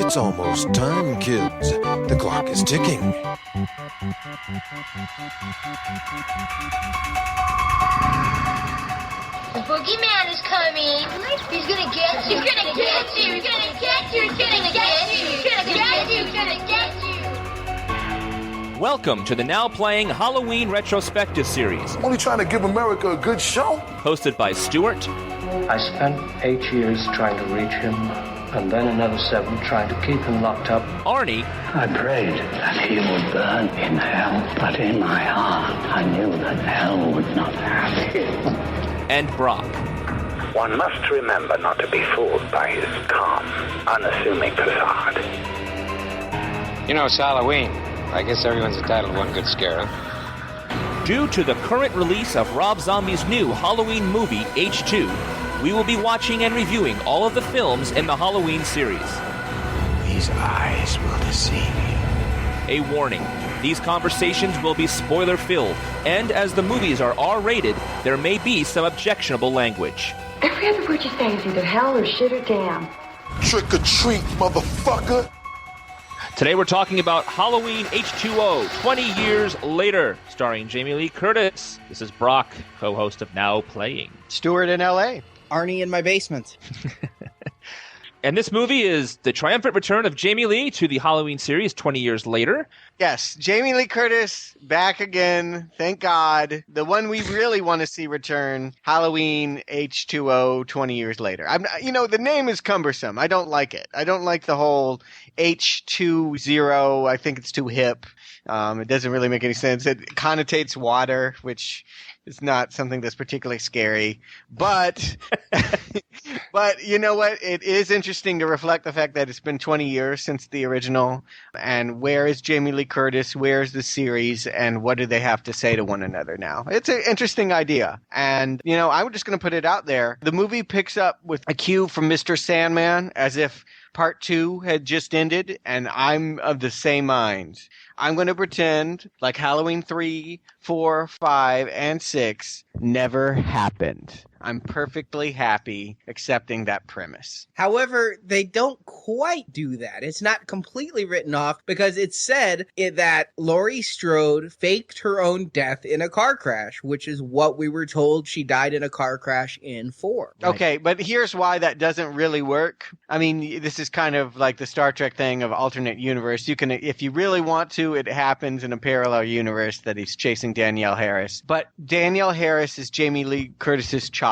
It's almost time, kids. The clock is ticking. The boogeyman is coming. He's gonna get you. He's gonna get you. He's gonna get you. He's gonna get you. He's gonna get you. He's gonna get you. Welcome to the now playing Halloween retrospective series. I'm only trying to give America a good show. Hosted by Stuart. I spent 8 years trying to reach him, and then another 7 trying to keep him locked up. Arnie. I prayed that he would burn in hell, but in my heart I knew that hell would not have him. And Brock. One must remember not to be fooled by his calm, unassuming facade. You know, it's Halloween. I guess everyone's entitled to one good scare, huh? Due to the current release of Rob Zombie's new Halloween movie, H2, we will be watching and reviewing all of the films in the Halloween series. These eyes will deceive you. A warning. These conversations will be spoiler-filled, and as the movies are R-rated, there may be some objectionable language. Every other word you say is either hell or shit or damn. Trick or treat, motherfucker. Today we're talking about Halloween H20, 20 years later, starring Jamie Lee Curtis. This is Brock, co-host of Now Playing. Stuart in L.A. Arnie in my basement. And this movie is the triumphant return of Jamie Lee to the Halloween series 20 years later. Yes, Jamie Lee Curtis back again. Thank God. The one we really want to see return, Halloween H20 20 years later. The name is cumbersome. I don't like it. I don't like the whole H20. I think it's too hip. It doesn't really make any sense. It connotates water, which is not something that's particularly scary. But but you know what? It is interesting to reflect the fact that it's been 20 years since the original. And where is Jamie Lee Curtis? Where's the series? And what do they have to say to one another now? It's an interesting idea. And, I'm just going to put it out there. The movie picks up with a cue from Mr. Sandman, as if Part 2 had just ended, and I'm of the same mind. I'm going to pretend like Halloween 3, 4, 5, and 6 never happened. I'm perfectly happy accepting that premise. However, they don't quite do that. It's not completely written off because it's said that Laurie Strode faked her own death in a car crash, which is what we were told she died in a car crash in 4. Right? Okay, but here's why that doesn't really work. I mean, this is kind of like the Star Trek thing of alternate universe. You can, if you really want to, it happens in a parallel universe that he's chasing Danielle Harris. But Danielle Harris is Jamie Lee Curtis's child.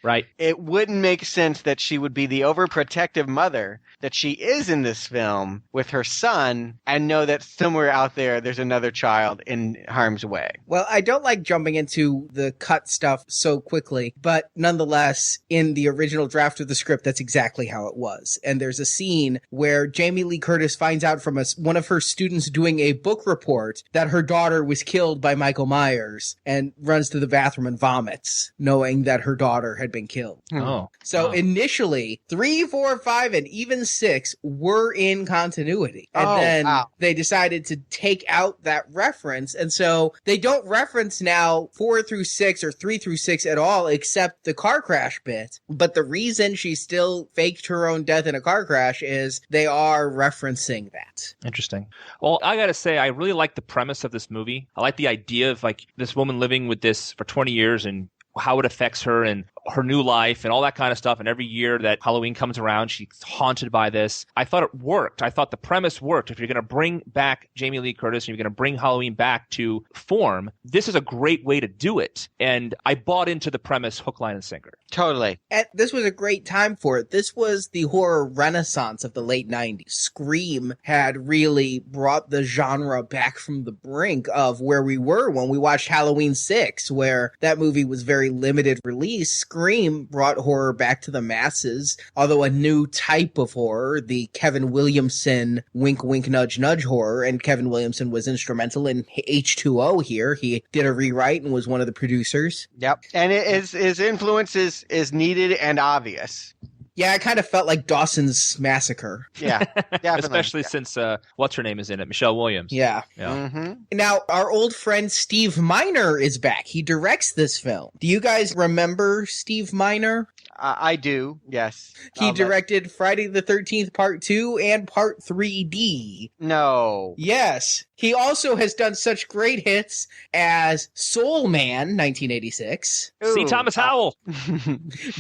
Right. It wouldn't make sense that she would be the overprotective mother that she is in this film with her son and know that somewhere out there's another child in harm's way. Well, I don't like jumping into the cut stuff so quickly, but nonetheless, in the original draft of the script, that's exactly how it was. And there's a scene where Jamie Lee Curtis finds out from one of her students doing a book report that her daughter was killed by Michael Myers and runs to the bathroom and vomits, knowing that her daughter had been killed. Oh. So initially, 3, 4, 5, and even 6 were in continuity. And then they decided to take out that reference. And so they don't reference now 4 through 6 or 3 through 6 at all, except the car crash bit. But the reason she still faked her own death in a car crash is they are referencing that. Interesting. Well, I gotta say, I really like the premise of this movie. I like the idea of this woman living with this for 20 years and how it affects her and her new life and all that kind of stuff. And every year that Halloween comes around, she's haunted by this. I thought it worked. I thought the premise worked. If you're going to bring back Jamie Lee Curtis and you're going to bring Halloween back to form, this is a great way to do it. And I bought into the premise hook, line, and sinker. Totally. And this was a great time for it. This was the horror renaissance of the late 90s. Scream had really brought the genre back from the brink of where we were when we watched Halloween 6, where that movie was very limited release. Scream brought horror back to the masses, although a new type of horror, the Kevin Williamson wink, wink, nudge, nudge horror, and Kevin Williamson was instrumental in H2O here. He did a rewrite and was one of the producers. Yep. And his influence is needed and obvious. Yeah, it kind of felt like Dawson's Massacre. Yeah, definitely. Especially since, what's her name is in it? Michelle Williams. Yeah. Mm-hmm. Now, our old friend Steve Miner is back. He directs this film. Do you guys remember Steve Miner? I do, yes. He directed Friday the 13th Part 2 and Part 3D. No. Yes. He also has done such great hits as Soul Man, 1986. See Thomas Howell.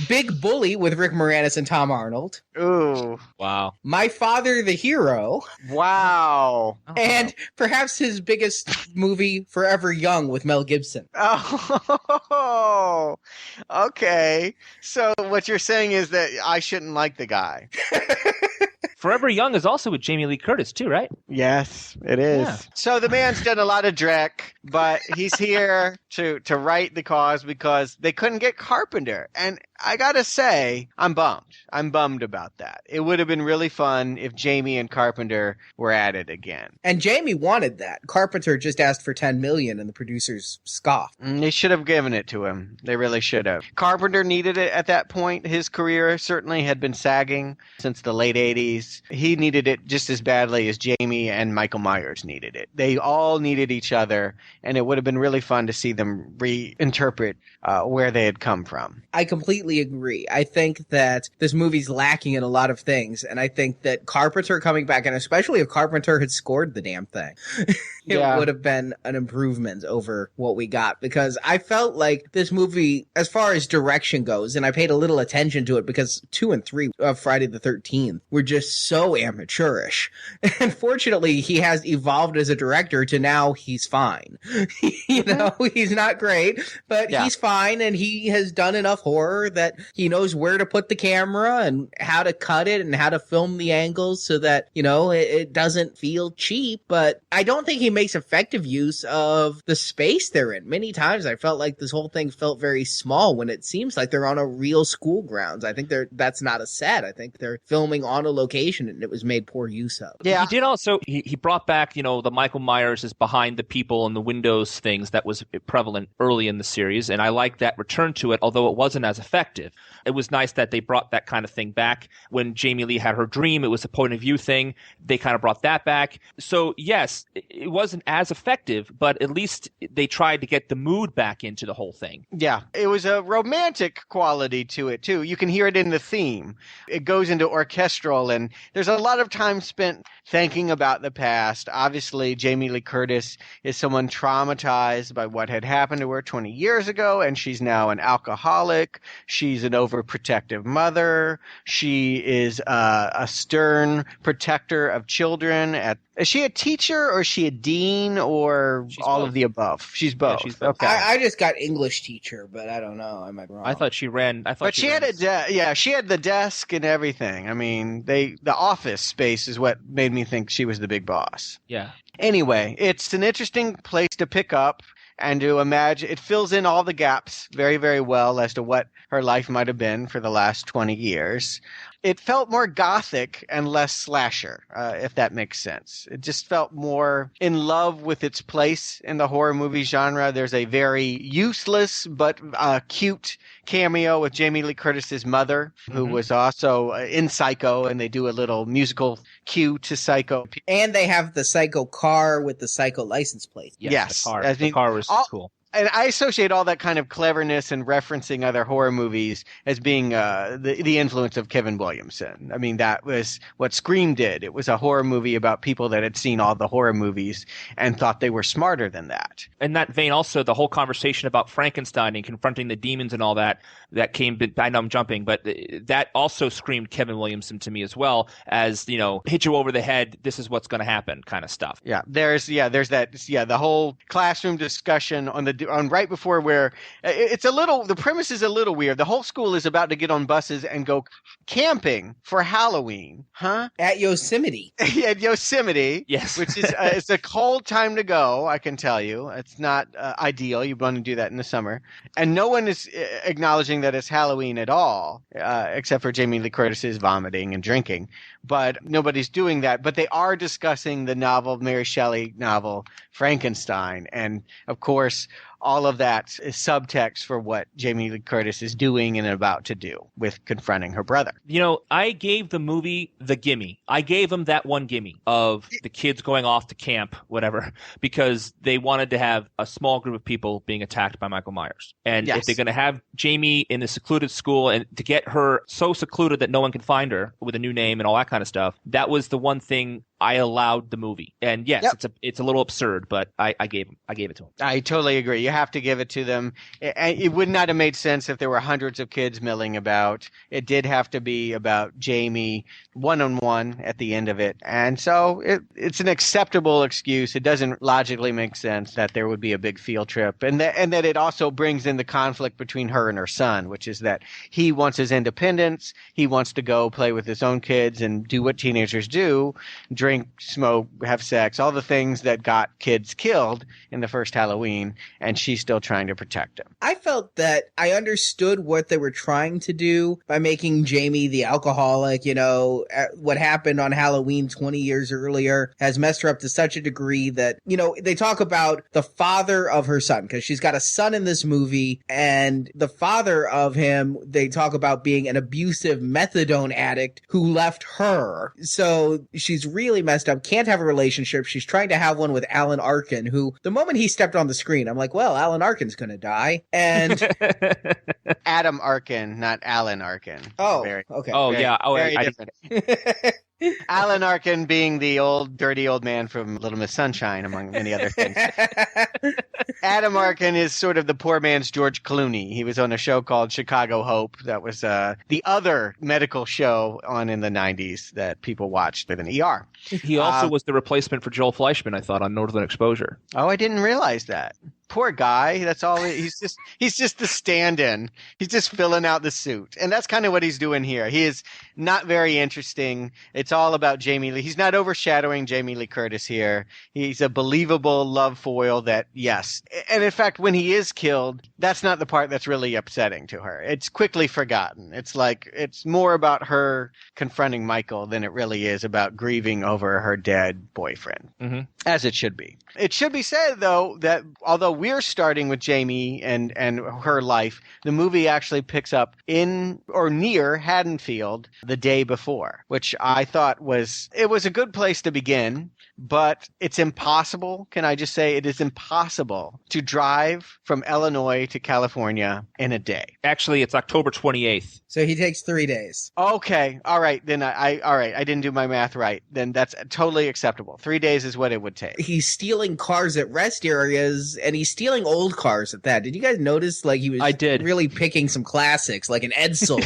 Big Bully with Rick Moranis and Tom Arnold. Ooh. Wow. My Father the Hero. Wow. And perhaps his biggest movie, Forever Young, with Mel Gibson. Oh, okay. So what you're saying is that I shouldn't like the guy. Forever Young is also with Jamie Lee Curtis, too, right? Yes, it is. Yeah. So the man's done a lot of dreck, but he's here to right the cause because they couldn't get Carpenter. And I gotta say, I'm bummed. I'm bummed about that. It would have been really fun if Jamie and Carpenter were at it again. And Jamie wanted that. Carpenter just asked for $10 million and the producers scoffed. They should have given it to him. They really should have. Carpenter needed it at that point. His career certainly had been sagging since the late 80s. He needed it just as badly as Jamie and Michael Myers needed it. They all needed each other, and it would have been really fun to see them reinterpret where they had come from. I completely agree. I think that this movie's lacking in a lot of things, and I think that Carpenter coming back, and especially if Carpenter had scored the damn thing, it would have been an improvement over what we got, because I felt like this movie, as far as direction goes, and I paid a little attention to it because 2 and 3 of Friday the 13th were just so amateurish. And fortunately, he has evolved as a director to now he's fine. You know, he's not great, but he's fine, and he has done enough horror that he knows where to put the camera and how to cut it and how to film the angles so that, you know, it doesn't feel cheap. But I don't think he makes effective use of the space they're in. Many times I felt like this whole thing felt very small when it seems like they're on a real school grounds. I think that's not a set. I think they're filming on a location, and it was made poor use of. Yeah. He did also, he brought back, you know, the Michael Myers is behind the people and the windows things that was prevalent early in the series. And I like that return to it, although it wasn't as effective. It was nice that they brought that kind of thing back. When Jamie Lee had her dream, it was a point of view thing. They kind of brought that back. So yes, it wasn't as effective, but at least they tried to get the mood back into the whole thing. Yeah, it was a romantic quality to it too. You can hear it in the theme. It goes into orchestral, and there's a lot of time spent thinking about the past. Obviously, Jamie Lee Curtis is someone traumatized by what had happened to her 20 years ago, and she's now an alcoholic. She's an overprotective mother. She is a stern protector of children. Is she a teacher, or is she a dean, or she's all both. of the above? She's both. Yeah, she's both. Okay. I just got English teacher, but I don't know. I might be wrong. I thought she ran. But she had she had the desk and everything. I mean, the office space is what made me think she was the big boss. Yeah. Anyway, it's an interesting place to pick up and to imagine. It fills in all the gaps very, very well as to what her life might have been for the last 20 years. It felt more gothic and less slasher, if that makes sense. It just felt more in love with its place in the horror movie genre. There's a very useless but cute cameo with Jamie Lee Curtis's mother, who was also in Psycho, and they do a little musical cue to Psycho. And they have the Psycho car with the Psycho license plate. Yes. The car was cool. And I associate all that kind of cleverness and referencing other horror movies as being the influence of Kevin Williamson. I mean, that was what Scream did. It was a horror movie about people that had seen all the horror movies and thought they were smarter than that. In that vein, also, the whole conversation about Frankenstein and confronting the demons and all that came, I know I'm jumping, but that also screamed Kevin Williamson to me as well as, you know, hit you over the head, this is what's going to happen kind of stuff. Yeah, there's that, the whole classroom discussion on right before where the premise is a little weird. The whole school is about to get on buses and go camping for Halloween. Huh? At Yosemite. At Yosemite. Yes. Which is it's a cold time to go, I can tell you. It's not ideal. You want to do that in the summer. And no one is acknowledging that it's Halloween at all, except for Jamie Lee Curtis's vomiting and drinking. But nobody's doing that. But they are discussing the novel, Mary Shelley novel, Frankenstein. And, of course, all of that is subtext for what Jamie Lee Curtis is doing and about to do with confronting her brother. You know, I gave the movie the gimme. I gave them that one gimme of the kids going off to camp, whatever, because they wanted to have a small group of people being attacked by Michael Myers. And if they're going to have Jamie in a secluded school and to get her so secluded that no one can find her with a new name and all that kind of stuff, that was the one thing I allowed the movie. And yes, it's a little absurd, but I gave it to him. I totally agree. You have to give it to them. It would not have made sense if there were hundreds of kids milling about. It did have to be about Jamie one-on-one at the end of it. And so it's an acceptable excuse. It doesn't logically make sense that there would be a big field trip. And that it also brings in the conflict between her and her son, which is that he wants his independence. He wants to go play with his own kids and do what teenagers do, drink, smoke, have sex, all the things that got kids killed in the first Halloween, and she's still trying to protect him. I felt that I understood what they were trying to do by making Jamie the alcoholic. You know, what happened on Halloween 20 years earlier has messed her up to such a degree that, you know, they talk about the father of her son, because she's got a son in this movie, and the father of him, they talk about being an abusive methadone addict who left her. So she's really messed up, can't have a relationship. She's trying to have one with Alan Arkin, who the moment he stepped on the screen, I'm like, well, Alan Arkin's gonna die. And Adam Arkin, not Alan Arkin. Oh, okay. Oh, yeah. Oh, very different. Alan Arkin being the old, dirty old man from Little Miss Sunshine, among many other things. Adam Arkin is sort of the poor man's George Clooney. He was on a show called Chicago Hope. That was the other medical show on in the 90s that people watched with an ER. He also was the replacement for Joel Fleischman, I thought, on Northern Exposure. Oh, I didn't realize that. Poor guy. That's all. He's just the stand-in. He's just filling out the suit. And that's kind of what he's doing here. He is not very interesting. It's all about Jamie Lee. He's not overshadowing Jamie Lee Curtis here. He's a believable love foil that, yes. And in fact, when he is killed, that's not the part that's really upsetting to her. It's quickly forgotten. It's like, it's more about her confronting Michael than it really is about grieving over her dead boyfriend. Mm-hmm. As it should be. It should be said, though, that although we're starting with Jamie and her life, the movie actually picks up in or near Haddonfield the day before, which I thought was a good place to begin. But it's impossible. Can I just say it is impossible to drive from Illinois to California in a day? Actually, it's October 28th. So he takes 3 days. Okay. All right. Then I didn't do my math right. Then that's totally acceptable. 3 days is what it would take. He's stealing cars at rest areas, and he's stealing old cars at that. Did you guys notice, like, he was really picking some classics, like an Edsel?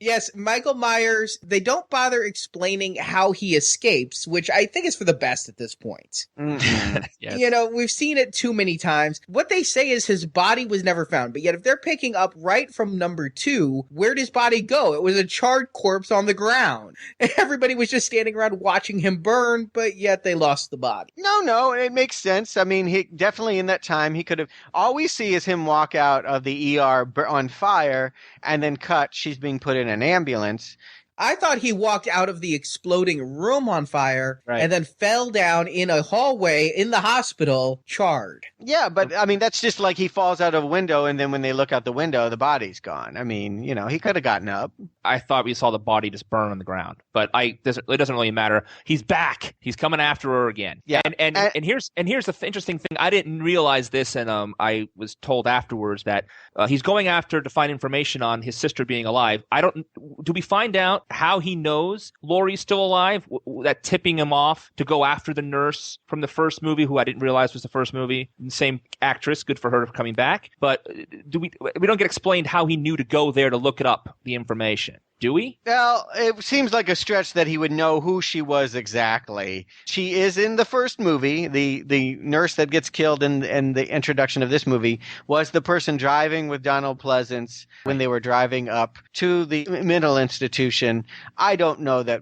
Yes, Michael Myers, they don't bother explaining how he escapes, which I think is for the best at this point. Mm-hmm. Yes. You know, we've seen it too many times. What they say is his body was never found, but yet if they're picking up right from number 2, where'd his body go? It was a charred corpse on the ground. Everybody was just standing around watching him burn, but yet they lost the body. No, it makes sense. I mean, he definitely in that time, he could have, all we see is him walk out of the ER on fire and then cut, she's being put in an ambulance. I thought he walked out of the exploding room on fire and then fell down in a hallway in the hospital, charred. Yeah, but I mean, that's just like he falls out of a window and then when they look out the window, the body's gone. I mean, you know, he could have gotten up. I thought we saw the body just burn on the ground, but it doesn't really matter. He's back. He's coming after her again. Yeah, and here's the interesting thing. I didn't realize this, and I was told afterwards that he's going after to find information on his sister being alive. Do we find out how he knows Laurie's still alive? That tipping him off to go after the nurse from the first movie, who I didn't realize was the first movie. Same actress, good for her for coming back. But we don't get explained how he knew to go there to look it up, the information. Do we? Well, it seems like a stretch that he would know who she was exactly. She is in the first movie. The nurse that gets killed in the introduction of this movie was the person driving with Donald Pleasance when they were driving up to the mental institution. I don't know that,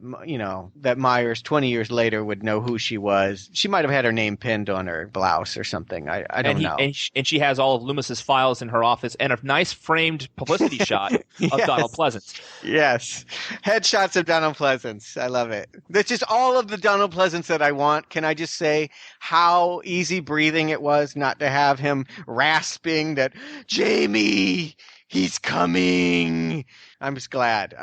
that Myers 20 years later would know who she was. She might have had her name pinned on her blouse or something. I don't know. And she has all of Loomis's files in her office and a nice framed publicity shot of Donald Pleasance. Yeah. Yes. Headshots of Donald Pleasance. I love it. That's just all of the Donald Pleasance that I want. Can I just say how easy breathing it was not to have him rasping that, Jamie, he's coming. I was glad.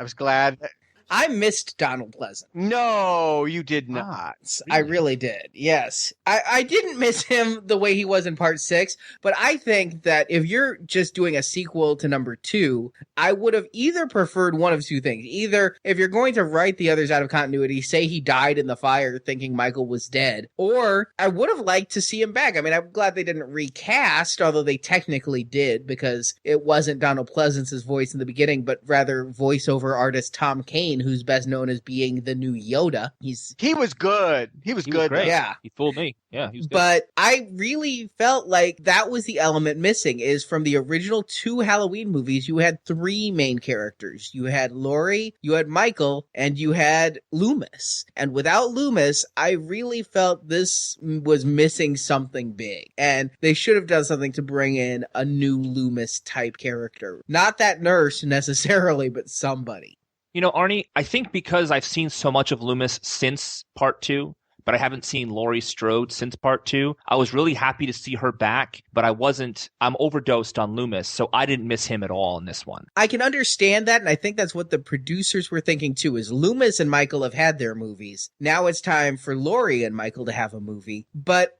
I missed Donald Pleasant. No, you did not. I really did. Yes. I didn't miss him the way he was in part 6, but I think that if you're just doing a sequel to number 2, I would have either preferred one of two things. Either if you're going to write the others out of continuity, say he died in the fire thinking Michael was dead, or I would have liked to see him back. I mean, I'm glad they didn't recast, although they technically did, because it wasn't Donald Pleasance's voice in the beginning, but rather voiceover artist Tom Kane, who's best known as being the new Yoda. He was good. He was good. Great. Yeah. He fooled me. Yeah, he was good. But I really felt like that was the element missing, is from the original 2 Halloween movies, you had 3 main characters. You had Laurie, you had Michael, and you had Loomis. And without Loomis, I really felt this was missing something big. And they should have done something to bring in a new Loomis type character. Not that nurse necessarily, but somebody. You know, Arnie, I think because I've seen so much of Loomis since part 2, but I haven't seen Laurie Strode since part 2. I was really happy to see her back, but I'm overdosed on Loomis, so I didn't miss him at all in this one. I can understand that, and I think that's what the producers were thinking too, is Loomis and Michael have had their movies. Now it's time for Laurie and Michael to have a movie. But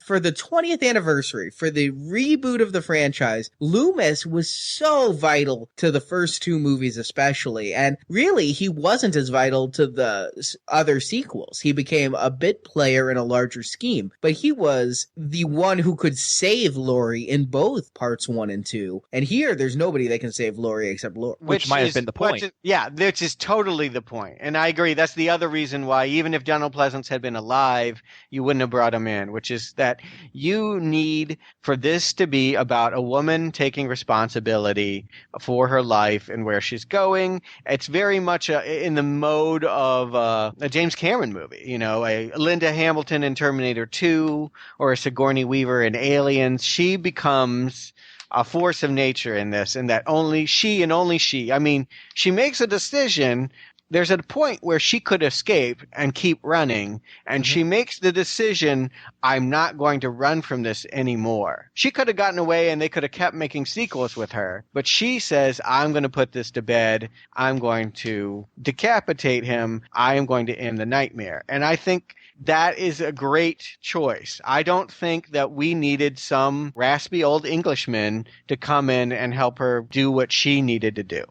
for the 20th anniversary, for the reboot of the franchise, Loomis was so vital to the first 2 movies especially, and really he wasn't as vital to the other sequels. He became a bit player in a larger scheme, but he was the one who could save Laurie in both parts 1 and 2. And here, there's nobody that can save Laurie except Laurie. Which might have been the point. Which is totally the point. And I agree. That's the other reason why, even if Donald Pleasance had been alive, you wouldn't have brought him in, which is that you need for this to be about a woman taking responsibility for her life and where she's going. It's very much in the mode of a James Cameron movie, you know, a Linda Hamilton in Terminator 2 or a Sigourney Weaver in Aliens. She becomes a force of nature in this, and that only she and only she. I mean, she makes a decision. There's a point where she could escape and keep running, and she makes the decision, I'm not going to run from this anymore. She could have gotten away and they could have kept making sequels with her, but she says, I'm going to put this to bed. I'm going to decapitate him. I am going to end the nightmare. And I think that is a great choice. I don't think that we needed some raspy old Englishman to come in and help her do what she needed to do.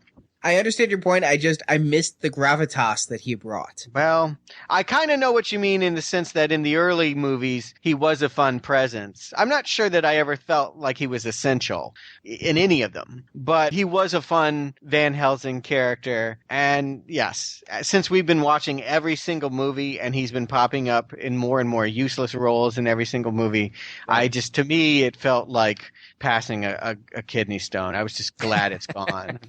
I understand your point. I missed the gravitas that he brought. Well, I kind of know what you mean in the sense that in the early movies, he was a fun presence. I'm not sure that I ever felt like he was essential in any of them, but he was a fun Van Helsing character. And yes, since we've been watching every single movie and he's been popping up in more and more useless roles in every single movie, to me, it felt like passing a kidney stone. I was just glad it's gone.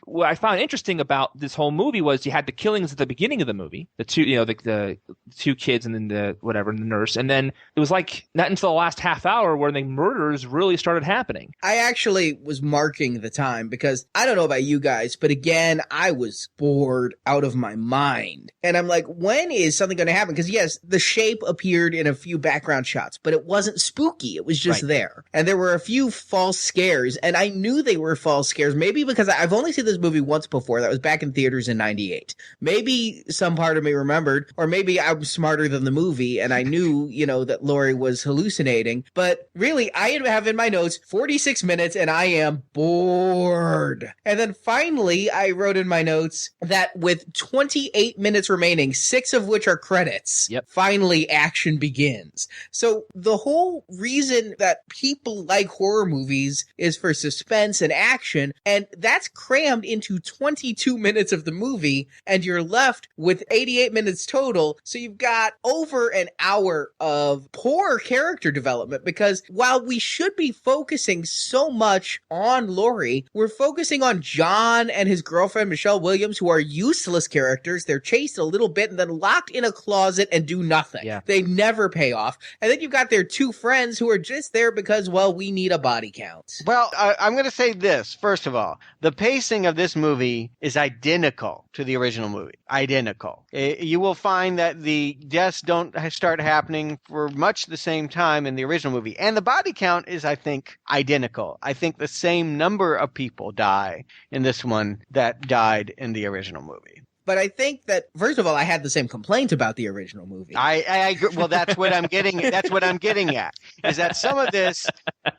What I found interesting about this whole movie was you had the killings at the beginning of the movie, the 2, the 2 kids and then the nurse, and then it was like not until the last half hour where the murders really started happening. I actually was marking the time because I don't know about you guys, but again, I was bored out of my mind. And I'm like, when is something going to happen? Because yes, the shape appeared in a few background shots, but it wasn't spooky. It was just there. And there were a few false scares, and I knew they were false scares, maybe because I've only seen this movie once before. That was back in theaters in 98. Maybe some part of me remembered, or maybe I'm smarter than the movie and I knew, that Laurie was hallucinating. But really, I have in my notes 46 minutes and I am bored. And then finally, I wrote in my notes that with 28 minutes remaining, 6 of which are credits, finally action begins. So the whole reason that people like horror movies is for suspense and action, and that's crammed into 22 minutes of the movie, and you're left with 88 minutes total. So you've got over an hour of poor character development, because while we should be focusing so much on Laurie, we're focusing on John and his girlfriend Michelle Williams, who are useless characters. They're chased a little bit and then locked in a closet and do nothing. They never pay off. And then you've got their 2 friends who are just there because, well, we need a body count. Well, I'm going to say this, first of all. The pacing pacing of this movie is identical to the original movie. Identical. You will find that the deaths don't start happening for much the same time in the original movie. And the body count is, I think, identical. I think the same number of people die in this one that died in the original movie. But I think that, first of all, I had the same complaint about the original movie. I agree. Well, that's what I'm getting. That's what I'm getting at. Is that some of this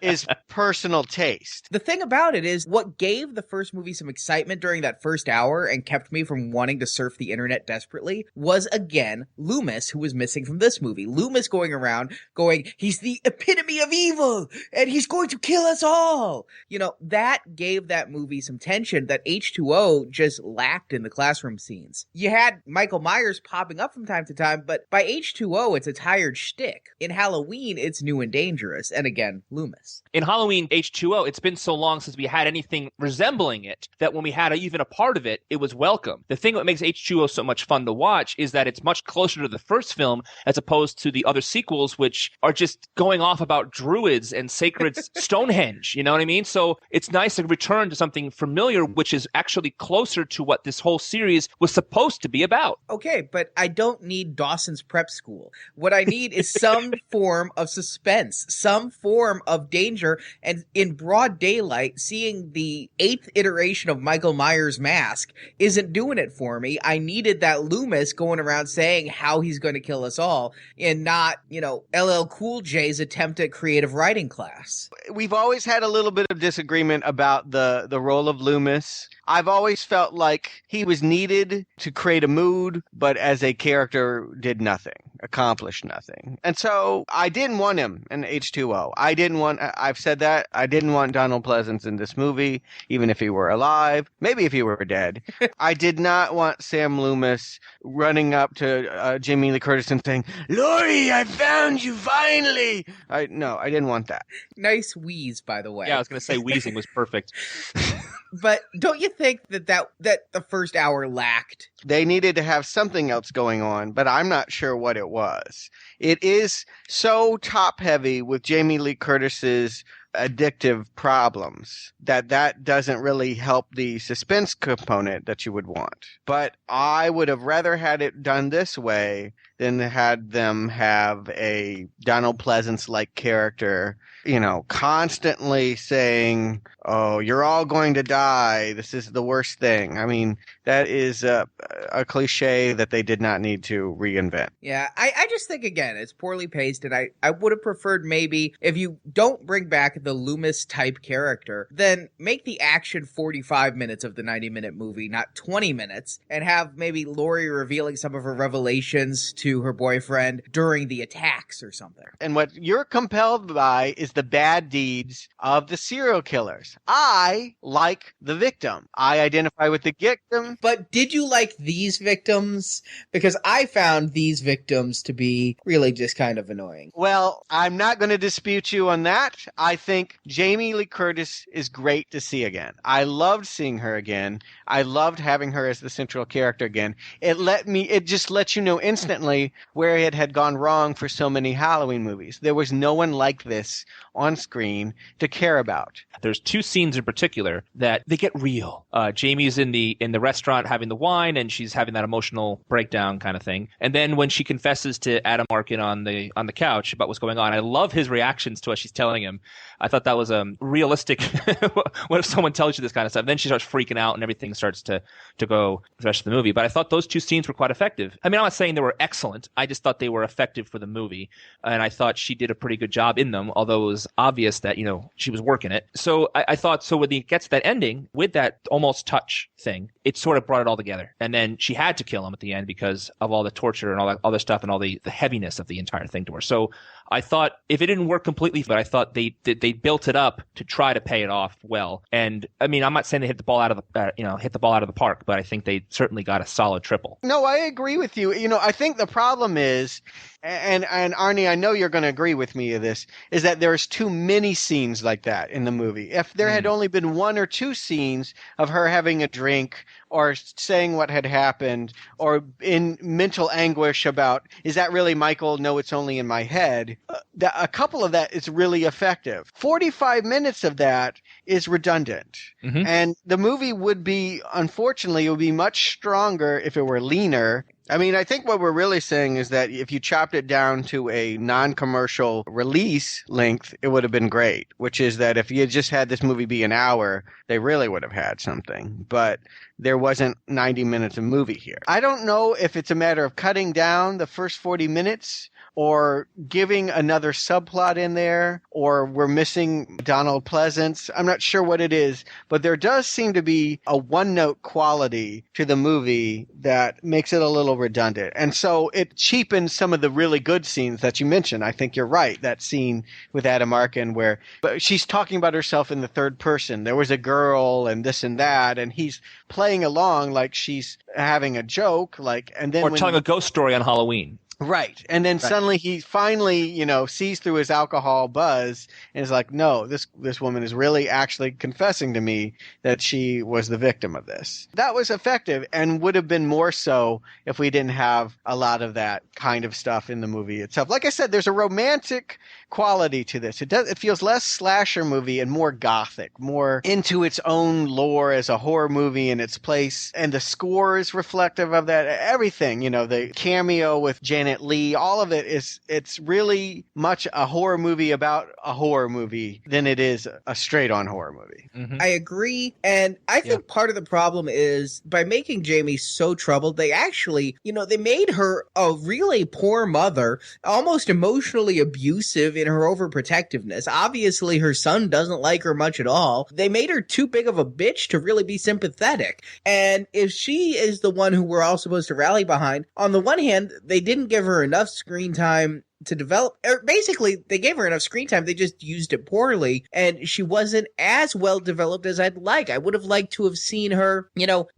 is personal taste. The thing about it is, what gave the first movie some excitement during that first hour and kept me from wanting to surf the internet desperately was, again, Loomis, who was missing from this movie. Loomis going around going, he's the epitome of evil, and he's going to kill us all. You know, that gave that movie some tension that H2O just lacked in the classroom scene. You had Michael Myers popping up from time to time, but by H2O, it's a tired shtick. In Halloween, it's new and dangerous. And again, Loomis. In Halloween H2O, it's been so long since we had anything resembling it that when we had even a part of it, it was welcome. The thing that makes H2O so much fun to watch is that it's much closer to the first film as opposed to the other sequels, which are just going off about druids and sacred Stonehenge. You know what I mean? So it's nice to return to something familiar, which is actually closer to what this whole series was supposed to be about. Okay, but I don't need Dawson's Prep School. What I need is some form of suspense, some form of danger, and in broad daylight, seeing the 8th iteration of Michael Myers' mask isn't doing it for me. I needed that Loomis going around saying how he's going to kill us all, and not, LL Cool J's attempt at creative writing class. We've always had a little bit of disagreement about the role of Loomis. I've always felt like he was needed to create a mood, but as a character did nothing, accomplished nothing. And so I didn't want him in H2O. I've said that, I didn't want Donald Pleasance in this movie, even if he were alive, maybe if he were dead. I did not want Sam Loomis running up to Jamie Lee Curtis and saying, "Laurie, I found you finally!" No, I didn't want that. Nice wheeze, by the way. Yeah, I was going to say wheezing was perfect. But don't you think that the first hour lacked? They needed to have something else going on, but I'm not sure what it was. It is so top-heavy with Jamie Lee Curtis's addictive problems that doesn't really help the suspense component that you would want. But I would have rather had it done this way than had them have a Donald Pleasance-like character, constantly saying, "Oh, you're all going to die. This is the worst thing." I mean, that is a cliche that they did not need to reinvent. Yeah, I just think, again, it's poorly paced, and I would have preferred maybe if you don't bring back the Loomis-type character, then make the action 45 minutes of the 90-minute movie, not 20 minutes, and have maybe Laurie revealing some of her revelations to her boyfriend during the attacks or something. And what you're compelled by is the bad deeds of the serial killers. I like the victim. I identify with the victim. But did you like these victims? Because I found these victims to be really just kind of annoying. Well, I'm not going to dispute you on that. I think Jamie Lee Curtis is great to see again. I loved seeing her again. I loved having her as the central character again. It just lets you know instantly where it had gone wrong for so many Halloween movies. There was no one like this on screen to care about. There's two scenes in particular that they get real. Jamie's in the restaurant having the wine, and she's having that emotional breakdown kind of thing. And then when she confesses to Adam Arkin on the couch about what's going on, I love his reactions to what she's telling him. I thought that was realistic. What if someone tells you this kind of stuff? And then she starts freaking out, and everything starts to go the rest of the movie. But I thought those two scenes were quite effective. I mean, I'm not saying they were excellent. I just thought they were effective for the movie, and I thought she did a pretty good job in them. Although it was obvious that she was working it. So I thought when it gets to that ending with that almost touch thing, it sort of brought it all together. And then she had to kill him at the end because of all the torture and all that other stuff and all the heaviness of the entire thing to her. So I thought if it didn't work completely, but I thought they built it up to try to pay it off well. And I mean, I'm not saying they hit the ball out of the park, but I think they certainly got a solid triple. No, I agree with you. I think the problem is, and Arnie, I know you're going to agree with me of this, is that there's too many scenes like that in the movie. If there had only been one or two scenes of her having a drink or saying what had happened or in mental anguish about, is that really Michael? No, it's only in my head. A couple of that is really effective. 45 minutes of that is redundant. Mm-hmm. And the movie would be, unfortunately, it would be much stronger if it were leaner. I mean, I think what we're really saying is that if you chopped it down to a non-commercial release length, it would have been great, which is that if you had just had this movie be an hour, they really would have had something. But there wasn't 90 minutes of movie here. I don't know if it's a matter of cutting down the first 40 minutes or giving another subplot in there, or we're missing Donald Pleasance. I'm not sure what it is, but there does seem to be a one-note quality to the movie that makes it a little redundant. And so it cheapens some of the really good scenes that you mentioned. I think you're right, that scene with Adam Arkin where she's talking about herself in the third person. There was a girl and this and that, and he's playing along like she's having a joke, and then or telling a ghost story on Halloween. Right. And then suddenly he finally, sees through his alcohol buzz and is like, no, this woman is really actually confessing to me that she was the victim of this. That was effective and would have been more so if we didn't have a lot of that kind of stuff in the movie itself. Like I said, there's a romantic quality to this. It feels less slasher movie and more gothic, more into its own lore as a horror movie in its place. And the score is reflective of that. Everything, the cameo with Janet Leigh, all of it it's really much a horror movie about a horror movie than it is a straight-on horror movie. Mm-hmm. I agree. And I think part of the problem is by making Jamie so troubled, they actually, they made her a really poor mother, almost emotionally abusive in her overprotectiveness. Obviously, her son doesn't like her much at all. They made her too big of a bitch to really be sympathetic. And if she is the one who we're all supposed to rally behind, on the one hand, they didn't give her enough screen time to develop, or basically they gave her enough screen time, they just used it poorly, and she wasn't as well developed as I'd like. I would have liked to have seen her,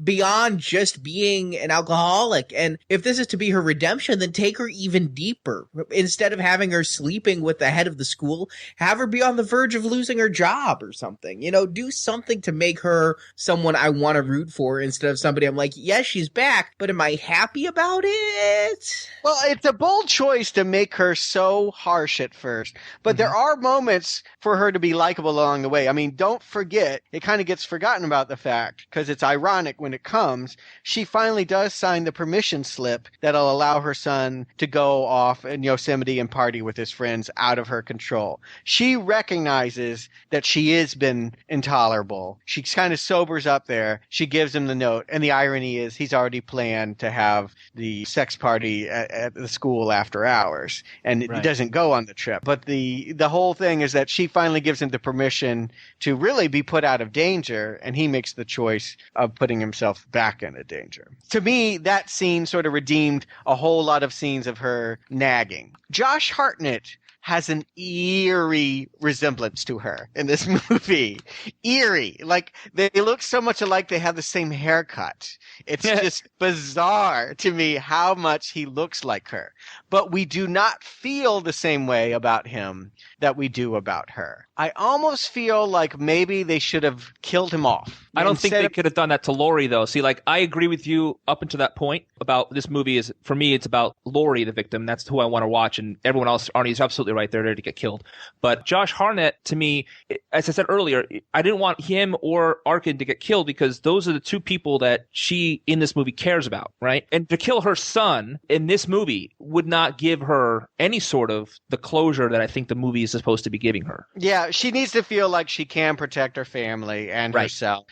beyond just being an alcoholic, and if this is to be her redemption, then take her even deeper. Instead of having her sleeping with the head of the school, have her be on the verge of losing her job or something. Do something to make her someone I want to root for instead of somebody I'm like, yes, she's back, but am I happy about it? Well, it's a bold choice to make her so harsh at first, but there are moments for her to be likable along the way. I mean, don't forget, it kind of gets forgotten about the fact, because it's ironic when it comes, she finally does sign the permission slip that'll allow her son to go off in Yosemite and party with his friends out of her control. She recognizes that she has been intolerable. She kind of sobers up there. She gives him the note, and the irony is he's already planned to have the sex party at the school after hours. And it doesn't go on the trip. But the whole thing is that she finally gives him the permission to really be put out of danger, and he makes the choice of putting himself back into danger. To me, that scene sort of redeemed a whole lot of scenes of her nagging. Josh Hartnett has an eerie resemblance to her in this movie. Eerie. Like, they look so much alike, they have the same haircut. It's just bizarre to me how much he looks like her. But we do not feel the same way about him that we do about her. I almost feel like maybe they should have killed him off. I don't think they could have done that to Laurie, though. See, I agree with you up until that point about this movie is, for me, it's about Laurie, the victim. That's who I want to watch. And everyone else, Arnie's absolutely right. They're there to get killed. But Josh Hartnett, to me, as I said earlier, I didn't want him or Arkin to get killed because those are the two people that she, in this movie, cares about, right? And to kill her son in this movie would not give her any sort of the closure that I think the movie is supposed to be giving her. Yeah, she needs to feel like she can protect her family and herself.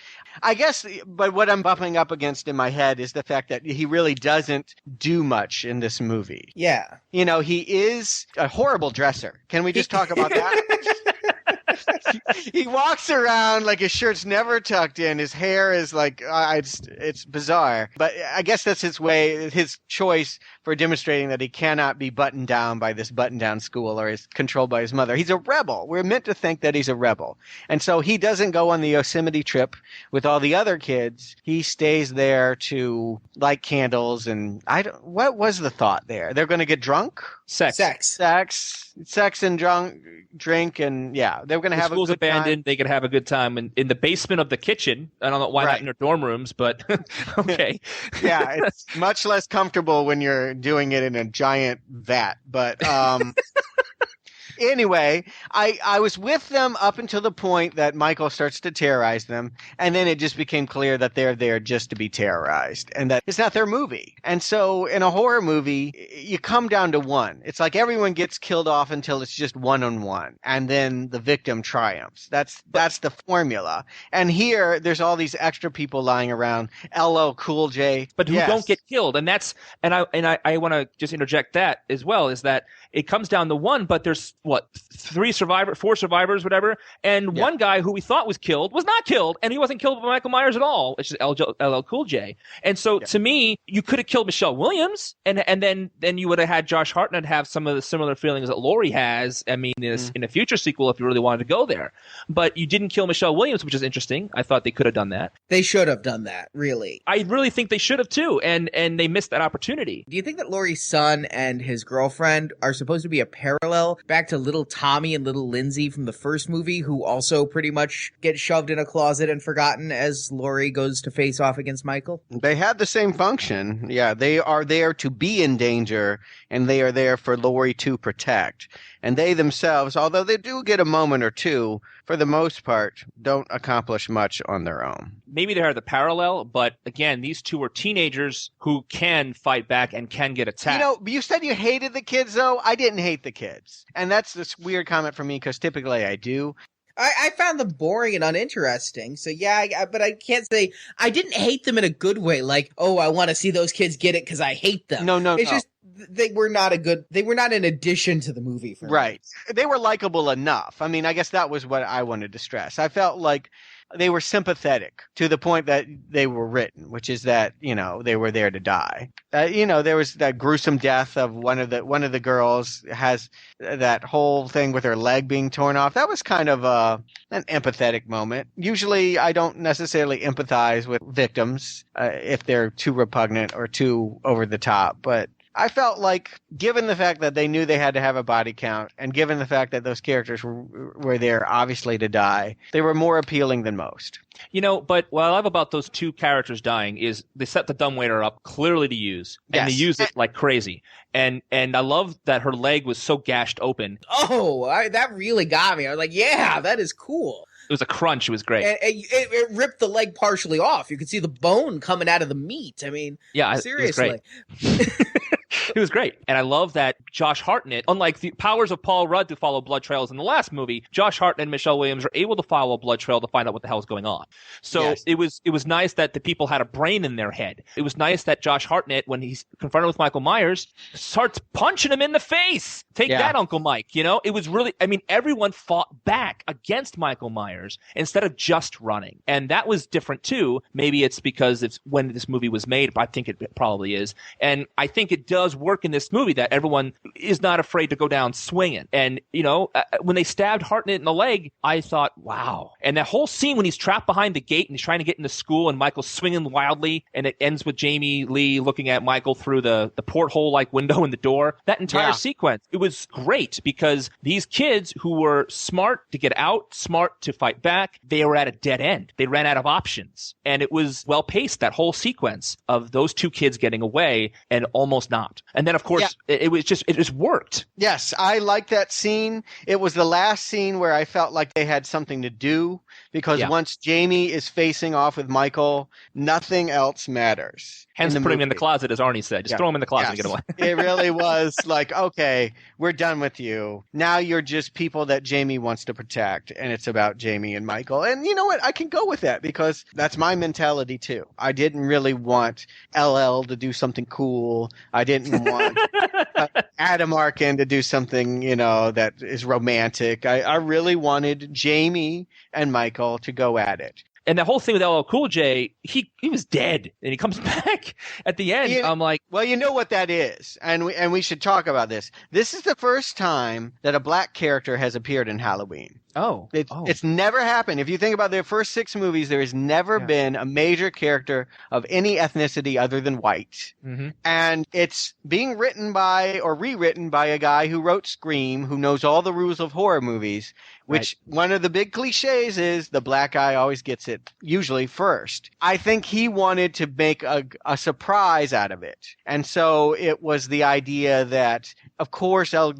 I guess, but what I'm bumping up against in my head is the fact that he really doesn't do much in this movie. Yeah. He is a horrible dresser. Can we just talk about that? He walks around like his shirt's never tucked in. His hair is like, it's bizarre. But I guess that's his way, his choice for demonstrating that he cannot be buttoned down by this button-down school or is controlled by his mother. He's a rebel. We're meant to think that he's a rebel. And so he doesn't go on the Yosemite trip with all the other kids. He stays there to light candles and what was the thought there? They're going to get drunk? Sex and drink, and yeah, they were going to have a school's good abandoned. time. They could have a good time in the basement of the kitchen. I don't know why not in their dorm rooms, but okay. Yeah, it's much less comfortable when you're doing it in a giant vat. But anyway, I was with them up until the point that Michael starts to terrorize them, and then it just became clear that they're there just to be terrorized, and that it's not their movie. And so in a horror movie, you come down to one. It's like everyone gets killed off until it's just one-on-one, and then the victim triumphs. That's the formula. And here, there's all these extra people lying around. LL Cool J. But who don't get killed. And that's I want to just interject that as well, is that it comes down to one, but there's four survivors, whatever, and one guy who we thought was killed was not killed, and he wasn't killed by Michael Myers at all. It's just LL Cool J. And so to me, you could have killed Michelle Williams, and then you would have had Josh Hartnett have some of the similar feelings that Laurie has. I mean, in a future sequel, if you really wanted to go there, but you didn't kill Michelle Williams, which is interesting. I thought they could have done that. They should have done that. Really, I really think they should have too, and they missed that opportunity. Do you think that Laurie's son and his girlfriend are supposed to be a parallel back to little Tommy and little Lindsay from the first movie, who also pretty much get shoved in a closet and forgotten as Laurie goes to face off against Michael? They have the same function. Yeah, they are there to be in danger, and they are there for Laurie to protect. And they themselves, although they do get a moment or two, for the most part, don't accomplish much on their own. Maybe they are the parallel, but again, these two are teenagers who can fight back and can get attacked. You know, you said you hated the kids, though. I didn't hate the kids. And that's this weird comment for me, because typically I do. I found them boring and uninteresting. So yeah, but I can't say I didn't hate them in a good way. Like, oh, I want to see those kids get it because I hate them. No. It's just they were not an addition to the movie for me. Right. They were likable enough. I mean, I guess that was what I wanted to stress. I felt like they were sympathetic to the point that they were written, which is that, they were there to die. There was that gruesome death of one of the girls, has that whole thing with her leg being torn off. That was kind of an empathetic moment. Usually I don't necessarily empathize with victims if they're too repugnant or too over the top, but I felt like, given the fact that they knew they had to have a body count, and given the fact that those characters were there obviously to die, they were more appealing than most. But what I love about those two characters dying is they set the dumbwaiter up clearly to use, and they use it like crazy. And I love that her leg was so gashed open. Oh, that really got me. I was like, yeah, that is cool. It was a crunch. It was great. And it ripped the leg partially off. You could see the bone coming out of the meat. I mean, seriously. It was great. And I love that Josh Hartnett, unlike the powers of Paul Rudd to follow blood trails in the last movie, Josh Hartnett and Michelle Williams are able to follow a blood trail to find out what the hell is going on. So it was nice that the people had a brain in their head. It was nice that Josh Hartnett, when he's confronted with Michael Myers, starts punching him in the face. Take that, Uncle Mike. It was really, everyone fought back against Michael Myers instead of just running. And that was different too. Maybe it's because it's when this movie was made, but I think it probably is. And I think it does work in this movie that everyone is not afraid to go down swinging. And, when they stabbed Hartnett in the leg, I thought, wow. And that whole scene when he's trapped behind the gate and he's trying to get into school and Michael's swinging wildly, and it ends with Jamie Lee looking at Michael through the porthole-like window in the door. That entire sequence, it was great because these kids who were smart to get out, smart to fight back, they were at a dead end. They ran out of options. And it was well-paced, that whole sequence of those two kids getting away and almost not. And then, of course, it just worked. Yes, I like that scene. It was the last scene where I felt like they had something to do, because once Jamie is facing off with Michael, nothing else matters. Hence putting him in the closet, as Arnie said. Just throw him in the closet and get away. It really was like, okay, we're done with you. Now you're just people that Jamie wants to protect, and it's about Jamie and Michael. And you know what? I can go with that, because that's my mentality too. I didn't really want LL to do something cool. I didn't want Adam Arkin to do something, that is romantic. I really wanted Jamie and Michael to go at it. And the whole thing with LL Cool J, he was dead, and he comes back at the end. I'm like, well, you know what that is, and we should talk about this. This is the first time that a black character has appeared in Halloween. It's never happened. If you think about their first 6 movies, there has never been a major character of any ethnicity other than white. Mm-hmm. And it's being written by or rewritten by a guy who wrote Scream, who knows all the rules of horror movies, which one of the big cliches is the black guy always gets it, usually first. I think he wanted to make a surprise out of it. And so it was the idea that, of course, L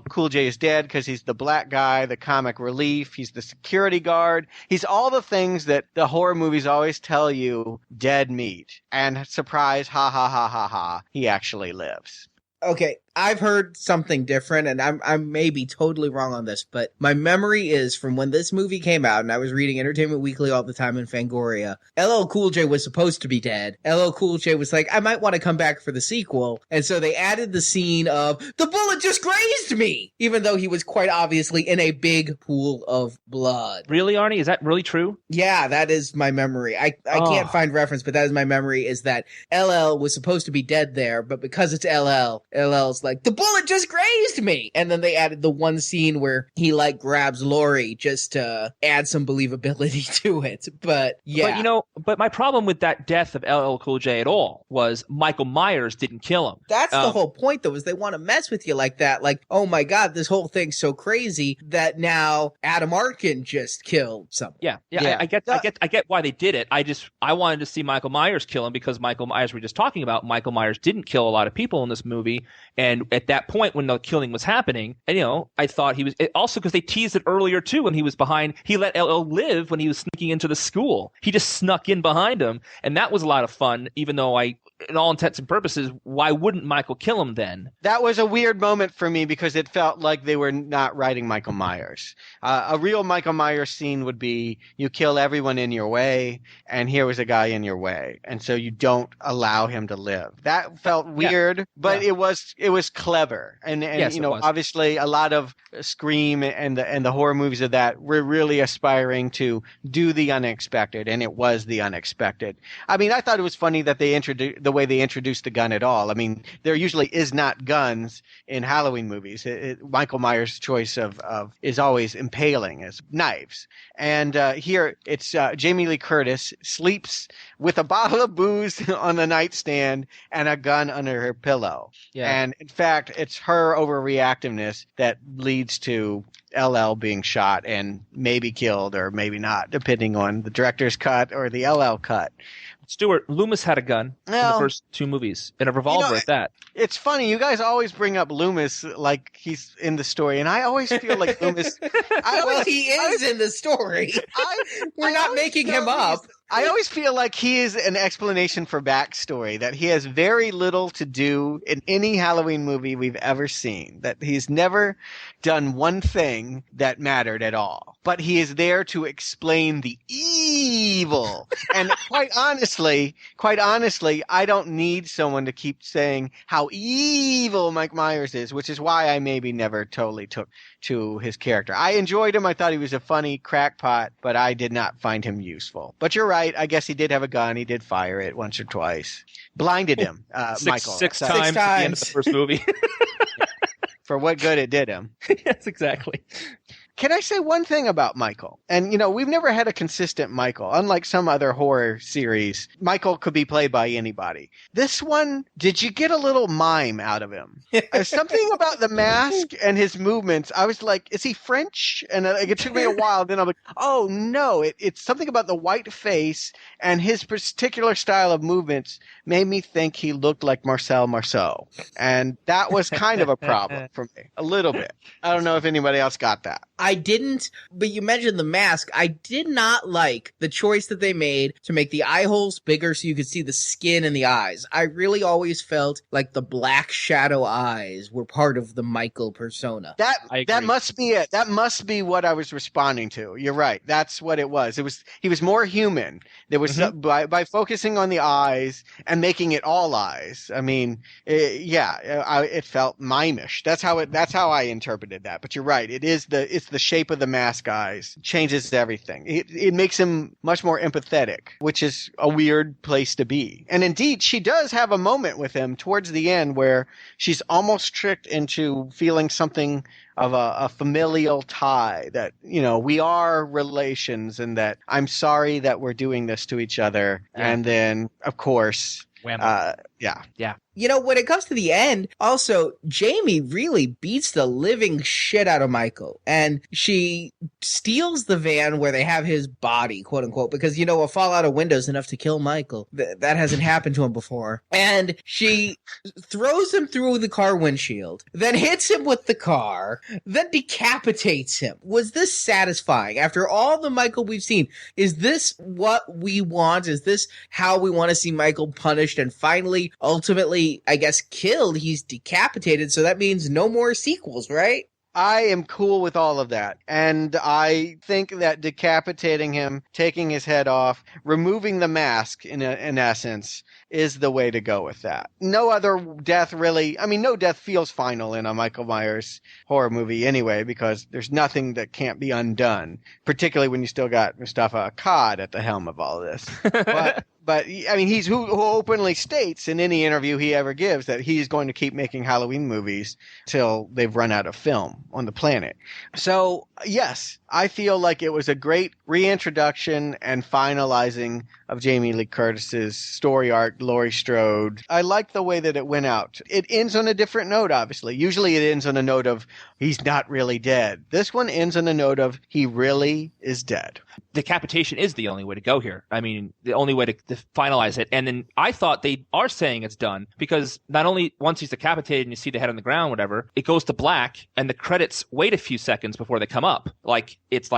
Cool J is dead because he's the black guy, the comic relief, he's the security guard. He's all the things that the horror movies always tell you dead meat. And surprise, ha ha ha ha ha, he actually lives. Okay, I've heard something different, and I may be totally wrong on this, but my memory is from when this movie came out, and I was reading Entertainment Weekly all the time in Fangoria. LL Cool J was supposed to be dead. LL Cool J was like, I might want to come back for the sequel, and so they added the scene of, the bullet just grazed me! Even though he was quite obviously in a big pool of blood. Really, Arnie? Is that really true? Yeah, that is my memory. I can't find reference, but that is my memory, is that LL was supposed to be dead there, but because it's LL's like, the bullet just grazed me! And then they added the one scene where he, like, grabs Laurie just to add some believability to it. But, yeah. But my problem with that death of LL Cool J at all was Michael Myers didn't kill him. That's the whole point, though, is they want to mess with you like that. Like, oh my god, this whole thing's so crazy that now Adam Arkin just killed someone. Yeah. I get why they did it. I wanted to see Michael Myers kill him because Michael Myers, we were just talking about, Michael Myers didn't kill a lot of people in this movie. And at that point when the killing was happening, and, I thought he was also because they teased it earlier too when he was behind. He let LL live when he was sneaking into the school. He just snuck in behind him, and that was a lot of fun. Even though in all intents and purposes, why wouldn't Michael kill him then? That was a weird moment for me because it felt like they were not writing Michael Myers. A real Michael Myers scene would be you kill everyone in your way, and here was a guy in your way, and so you don't allow him to live. That felt weird, but it was clever, and yes, obviously a lot of Scream and the horror movies of that were really aspiring to do the unexpected, and it was the unexpected. I mean, I thought it was funny that they introduced the way they introduced the gun at all. I mean, there usually is not guns in Halloween movies. Michael Myers' choice of is always impaling as knives, and here it's Jamie Lee Curtis sleeps with a bottle of booze on the nightstand and a gun under her pillow. Yeah. And in fact, it's her overreactiveness that leads to LL being shot and maybe killed or maybe not, depending on the director's cut or the LL cut. Stuart, Loomis had a gun in the first 2 movies, and a revolver at that. It's funny, you guys always bring up Loomis like he's in the story, and I always feel like Loomis... he is in the story. We're not making him up. I always feel like he is an explanation for backstory, that he has very little to do in any Halloween movie we've ever seen, that he's never done one thing that mattered at all. But he is there to explain the evil. And quite honestly, I don't need someone to keep saying how evil Mike Myers is, which is why I maybe never totally took to his character. I enjoyed him. I thought he was a funny crackpot, but I did not find him useful. But you're right. I guess he did have a gun. He did fire it once or twice. Blinded him, Michael. Six times at the end of the first movie. For what good it did him. Yes, exactly. Can I say one thing about Michael? And, we've never had a consistent Michael. Unlike some other horror series, Michael could be played by anybody. This one, did you get a little mime out of him? Something about the mask and his movements. I was like, is he French? And it took me a while. Then I'm like, oh, no. It's something about the white face and his particular style of movements made me think he looked like Marcel Marceau. And that was kind of a problem for me. A little bit. I don't know if anybody else got that. I didn't, but you mentioned the mask. I did not like the choice that they made to make the eye holes bigger so you could see the skin in the eyes. I really always felt like the black shadow eyes were part of the Michael persona. That must be it. That must be what I was responding to. You're right. That's what it was. He was more human. There was by focusing on the eyes and making it all eyes. I mean, it felt mimish. That's how I interpreted that. But you're right. It's changes the shape of the mask eyes, changes everything. It makes him much more empathetic, which is a weird place to be. And indeed, she does have a moment with him towards the end where she's almost tricked into feeling something of a familial tie, that, you know, we are relations and that I'm sorry that we're doing this to each other. Yeah. And then, of course, yeah. You know, when it comes to the end, also, Jamie really beats the living shit out of Michael. And she steals the van where they have his body, quote unquote, because, you know, a fall out of window is enough to kill Michael. That hasn't happened to him before. And she throws him through the car windshield, then hits him with the car, then decapitates him. Was this satisfying? After all the Michael we've seen, is this what we want? Is this how we want to see Michael punished and finally, ultimately, I guess, killed? He's decapitated, so that means no more sequels, right? I am cool with all of that. And I think that decapitating him, taking his head off, removing the mask, in essence, is the way to go with that. No other death really, I mean, no death feels final in a Michael Myers horror movie anyway, because there's nothing that can't be undone, particularly when you still got Mustafa Akkad at the helm of all of this. But I mean, he's who openly states in any interview he ever gives that he's going to keep making Halloween movies till they've run out of film on the planet. So, yes, I feel like it was a great reintroduction and finalizing of Jamie Lee Curtis's story arc, Laurie Strode. I like the way that it went out. It ends on a different note, obviously. Usually it ends on a note of he's not really dead. This one ends on a note of he really is dead. Decapitation is the only way to go here. I mean, the only way to finalize it. And then I thought they are saying it's done because not only once he's decapitated and you see the head on the ground, whatever, it goes to black and the credits wait a few seconds before they come up. Like it's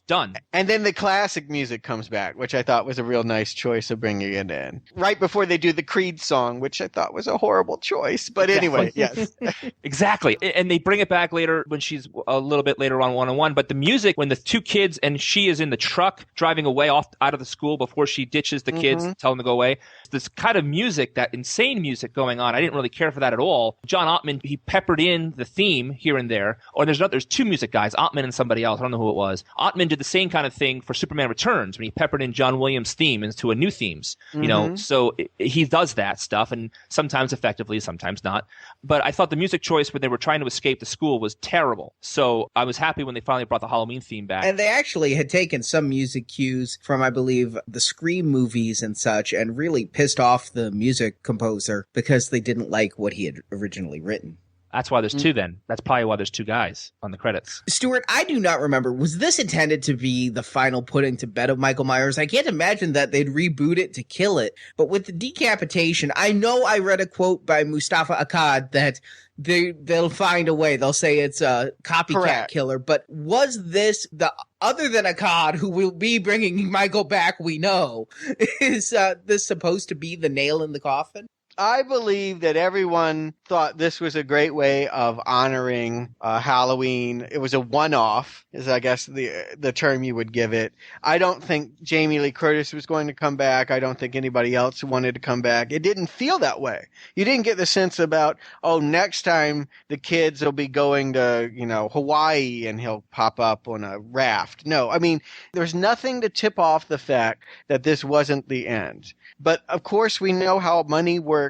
done. And then the classic music comes back, which I thought was a real nice choice of bringing it in. Right before they do the Creed song, which I thought was a horrible choice. But anyway, yes. Exactly. And they bring it back later when she's a little bit later on one-on-one. But the music, when the two kids and she is in the truck driving away out of the school before she ditches the kids, tell them to go away. This kind of music, that insane music going on, I didn't really care for that at all. John Ottman, he peppered in the theme here and there. Or there's two music guys, Ottman and somebody else. I don't know who it was. Ottman did the same kind of thing for Superman Returns when he peppered in John Williams' theme into a new themes. You know, so he does that stuff, and sometimes effectively, sometimes not. But I thought the music choice when they were trying to escape the school was terrible. So I was happy when they finally brought the Halloween theme back. And they actually had taken some music cues from, I believe, the Scream movies and such, and really pissed off the music composer because they didn't like what he had originally written. That's why there's two then. That's probably why there's two guys on the credits. Stuart, I do not remember. Was this intended to be the final putting to bed of Michael Myers? I can't imagine that they'd reboot it to kill it. But with the decapitation, I know I read a quote by Mustafa Akkad that they'll find a way. They'll say it's a copycat killer. But was this other than Akkad, who will be bringing Michael back, we know, is this supposed to be the nail in the coffin? I believe that everyone thought this was a great way of honoring Halloween. It was a one-off, is I guess the term you would give it. I don't think Jamie Lee Curtis was going to come back. I don't think anybody else wanted to come back. It didn't feel that way. You didn't get the sense about, next time the kids will be going to, Hawaii and he'll pop up on a raft. No, I mean, there's nothing to tip off the fact that this wasn't the end. But of course, we know how money works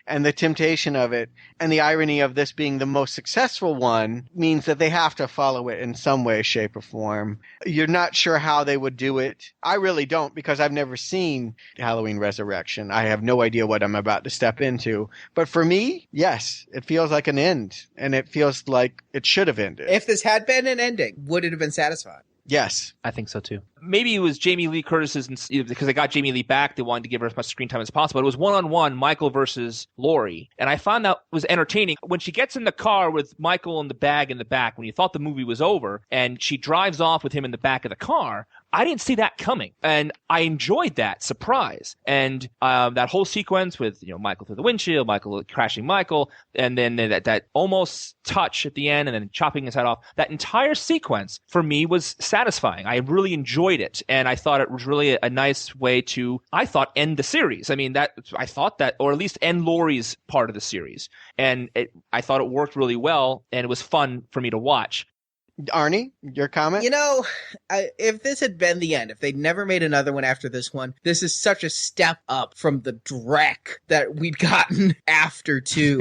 and the temptation of it, and the irony of this being the most successful one means that they have to follow it in some way, shape, or form. You're not sure how they would do it. I really don't, because I've never seen Halloween Resurrection. I have no idea what I'm about to step into. But for me, yes, it feels like an end, and it feels like it should have ended. If this had been an ending, would it have been satisfying? Yes. I think so too. Maybe it was Jamie Lee Curtis's, because they got Jamie Lee back, they wanted to give her as much screen time as possible. It was one-on-one, Michael versus Laurie. And I found that was entertaining. When she gets in the car with Michael and the bag in the back, when you thought the movie was over, and she drives off with him in the back of the car, I didn't see that coming. And I enjoyed that surprise. And that whole sequence with, Michael through the windshield, Michael crashing Michael, and then that almost touch at the end, and then chopping his head off. That entire sequence, for me, was satisfying. I really enjoyed it. And I thought it was really a nice way to, end the series. I mean, or at least end Laurie's part of the series. And I thought it worked really well, and it was fun for me to watch. Arnie, your comment? You know, if this had been the end, if they'd never made another one after this one, this is such a step up from the dreck that we'd gotten after 2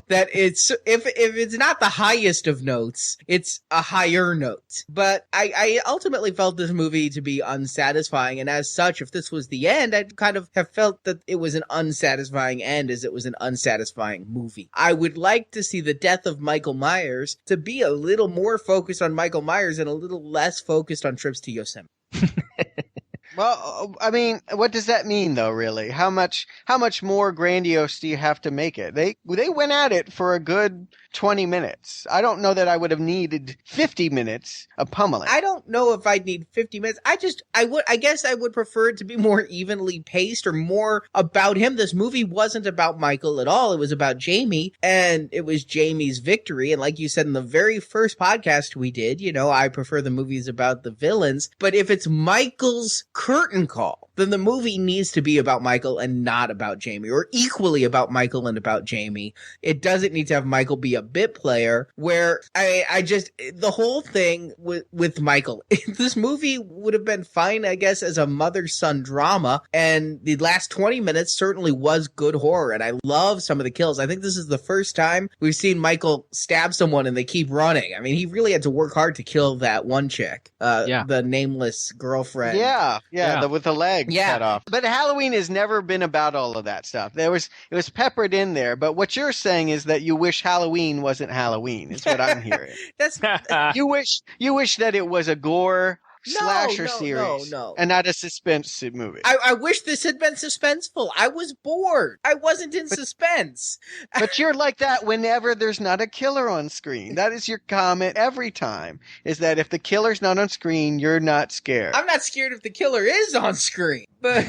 that it's, if it's not the highest of notes, it's a higher note. But I ultimately felt this movie to be unsatisfying, and as such, if this was the end, I'd kind of have felt that it was an unsatisfying end as it was an unsatisfying movie. I would like to see the death of Michael Myers to be a little more focused on Michael Myers and a little less focused on trips to Yosemite. Well, I mean, what does that mean, though? Really, how much more grandiose do you have to make it? They went at it for a good 20 minutes. I don't know that I would have needed 50 minutes of pummeling. I don't know if I'd need 50 minutes. I guess I would prefer it to be more evenly paced or more about him. This movie wasn't about Michael at all. It was about Jamie, and it was Jamie's victory. And like you said in the very first podcast we did, you know, I prefer the movies about the villains. But if it's Michael's curtain call, then the movie needs to be about Michael and not about Jamie, or equally about Michael and about Jamie. It doesn't need to have Michael be a bit player, where I just, the whole thing with Michael, this movie would have been fine, I guess, as a mother-son drama, and the last 20 minutes certainly was good horror, and I love some of the kills. I think this is the first time we've seen Michael stab someone and they keep running. I mean, he really had to work hard to kill that one chick, the nameless girlfriend. Yeah. With the leg cut off. But Halloween has never been about all of that stuff. It was peppered in there. But what you're saying is that you wish Halloween wasn't Halloween. Is what I'm hearing. You wish that it was a gore slasher series and not a suspense movie. I wish this had been suspenseful. I was bored. I wasn't in suspense. But you're like that whenever there's not a killer on screen. That is your comment every time, is that if the killer's not on screen, you're not scared. I'm not scared if the killer is on screen. But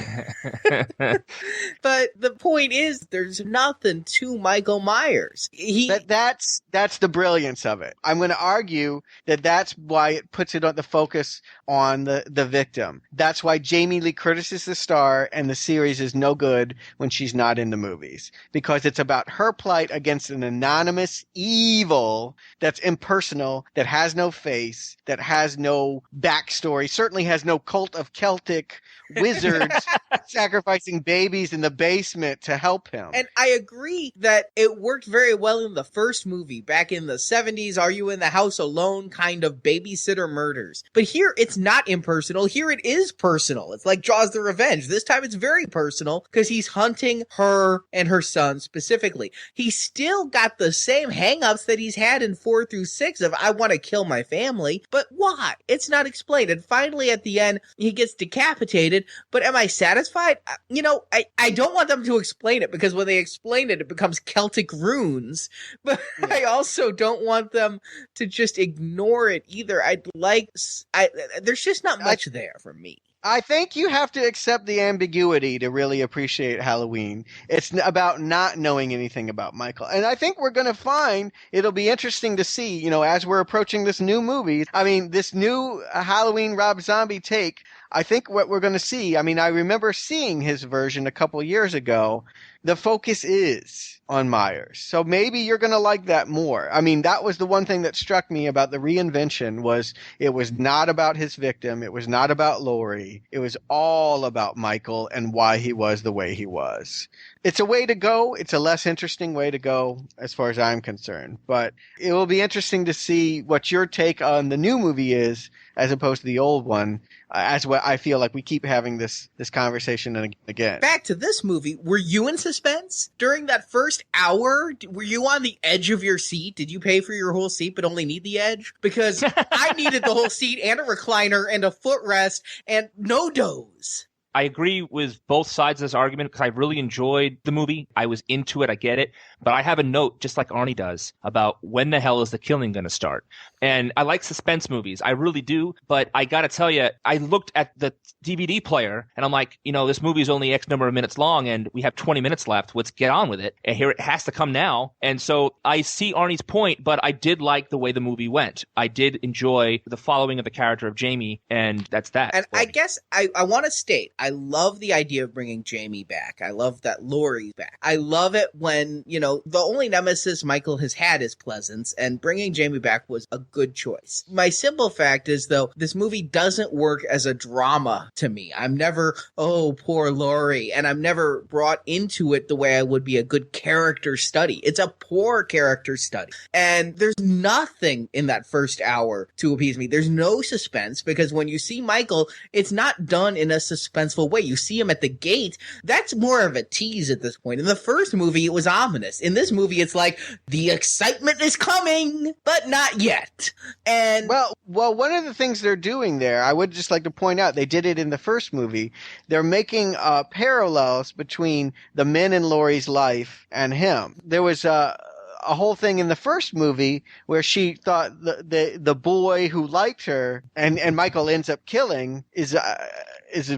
the point is, there's nothing to Michael Myers. That's the brilliance of it. I'm going to argue that that's why it puts it on the focus on the victim. That's why Jamie Lee Curtis is the star and the series is no good when she's not in the movies. Because it's about her plight against an anonymous evil that's impersonal, that has no face, that has no backstory, certainly has no cult of Celtic wizards sacrificing babies in the basement to help him. And I agree that it worked very well in the first movie back in the 70s. Are you in the house alone kind of babysitter murders? But here it's not impersonal. Here it is personal. It's like Jaws the Revenge. This time it's very personal because he's hunting her and her son specifically. He's still got the same hangups that he's had in 4 through 6 of I want to kill my family, but why? It's not explained. And finally at the end, he gets decapitated. But am I satisfied? You know, I don't want them to explain it because when they explain it, it becomes Celtic runes. But I also don't want them to just ignore it either. There's just not much there for me. I think you have to accept the ambiguity to really appreciate Halloween. It's about not knowing anything about Michael. And I think we're going to find it'll be interesting to see, you know, as we're approaching this new movie. I mean, this new Halloween Rob Zombie take. I think what we're going to see, I mean, I remember seeing his version a couple years ago. The focus is on Myers. So maybe you're going to like that more. I mean, that was the one thing that struck me about the reinvention was it was not about his victim. It was not about Laurie. It was all about Michael and why he was the way he was. It's a way to go. It's a less interesting way to go as far as I'm concerned. But it will be interesting to see what your take on the new movie is as opposed to the old one. As what I feel like we keep having this conversation again. Back to this movie, were you in suspense during that first hour? Were you on the edge of your seat? Did you pay for your whole seat but only need the edge? Because I needed the whole seat and a recliner and a footrest and no doze. I agree with both sides of this argument because I really enjoyed the movie. I was into it. I get it. But I have a note, just like Arnie does, about when the hell is the killing going to start? And I like suspense movies. I really do. But I got to tell you, I looked at the DVD player and I'm like, you know, this movie is only X number of minutes long and we have 20 minutes left. Let's get on with it. And here it has to come now. And so I see Arnie's point, but I did like the way the movie went. I did enjoy the following of the character of Jamie, and that's that. And I guess I want to state, I love the idea of bringing Jamie back. I love that Laurie's back. I love it when, the only nemesis Michael has had is Pleasance, and bringing Jamie back was a good choice. My simple fact is, though, this movie doesn't work as a drama to me. I'm never, oh, poor Laurie, and I'm never brought into it the way I would be a good character study. It's a poor character study. And there's nothing in that first hour to appease me. There's no suspense, because when you see Michael, it's not done in a suspenseful way. You see him at the gate. That's more of a tease at this point. In the first movie, it was ominous. In this movie, it's like, the excitement is coming, but not yet. And well, one of the things they're doing there, I would just like to point out, they did it in the first movie. They're making parallels between the men in Laurie's life and him. There was a whole thing in the first movie where she thought the boy who liked her and Michael ends up killing is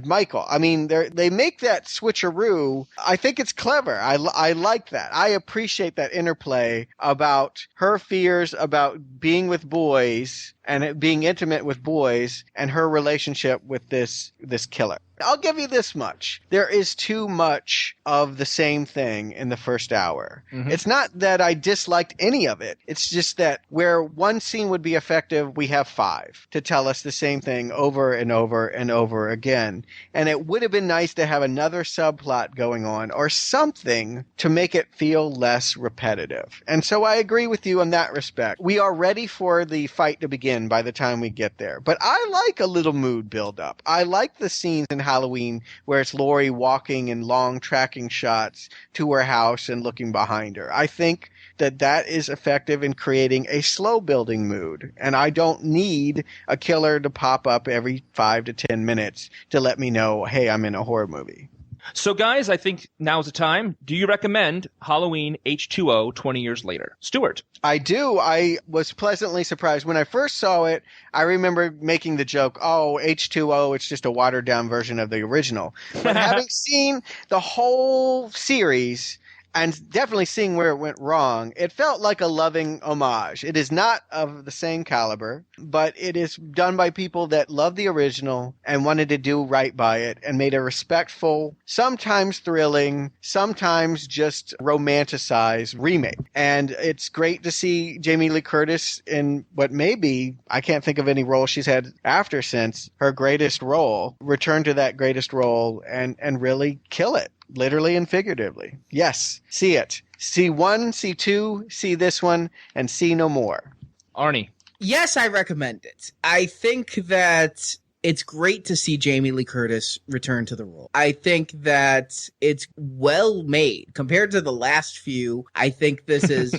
Michael. I mean, they make that switcheroo. I think it's clever. I like that. I appreciate that interplay about her fears about being with boys and being intimate with boys and her relationship with this killer. I'll give you this much. There is too much of the same thing in the first hour. Mm-hmm. It's not that I disliked any of it. It's just that where one scene would be effective, we have 5 to tell us the same thing over and over and over again. And it would have been nice to have another subplot going on or something to make it feel less repetitive. And so I agree with you in that respect. We are ready for the fight to begin by the time we get there. But I like a little mood build up. I like the scenes in Halloween where it's Laurie walking in long tracking shots to her house and looking behind her. I think that is effective in creating a slow building mood. And I don't need a killer to pop up every 5 to 10 minutes to let me know, hey, I'm in a horror movie. So, guys, I think now's the time. Do you recommend Halloween H20 20 years later? Stuart? I do. I was pleasantly surprised. When I first saw it, I remember making the joke, oh, H2O, it's just a watered-down version of the original. But having seen the whole series and definitely seeing where it went wrong, it felt like a loving homage. It is not of the same caliber, but it is done by people that love the original and wanted to do right by it and made a respectful, sometimes thrilling, sometimes just romanticized remake. And it's great to see Jamie Lee Curtis in what may be, I can't think of any role she's had after since, her greatest role, return to that greatest role and really kill it. Literally and figuratively. Yes, see it. See 1, see 2, see this one, and see no more. Arnie. Yes, I recommend it. I think that it's great to see Jamie Lee Curtis return to the role. I think that it's well made. Compared to the last few, I think this is,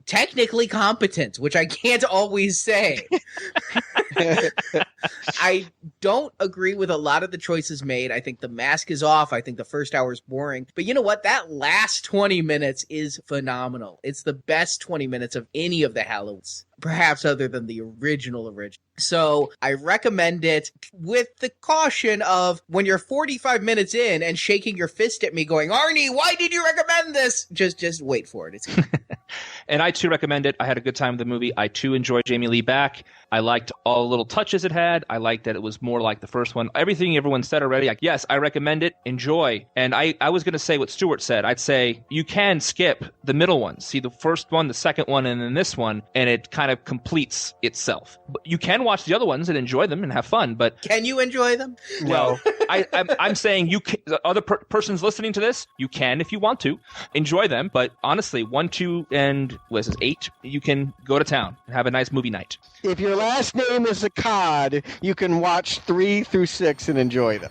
technically competent, which I can't always say. I don't agree with a lot of the choices made. I think the mask is off. I think the first hour is boring. But you know what? That last 20 minutes is phenomenal. It's the best 20 minutes of any of the Halloweens, perhaps other than the original. So I recommend it with the caution of when you're 45 minutes in and shaking your fist at me going, Arnie, why did you recommend this? Just wait for it. It's And I too recommend it. I had a good time with the movie. I too enjoyed Jamie Lee back. I liked all the little touches it had. I liked that it was more like the first one. Everything everyone said already. Yes, I recommend it. Enjoy. And I was going to say what Stuart said. I'd say you can skip the middle ones. See the first one, the second one, and then this one, and it kind of completes itself. But you can watch the other ones and enjoy them and have fun, but... Can you enjoy them? No. I'm saying you can, the other person's listening to this, you can if you want to. Enjoy them, but honestly, 1, 2, and 8, you can go to town and have a nice movie night. If your last name is Akkad, you can watch 3 through 6 and enjoy them.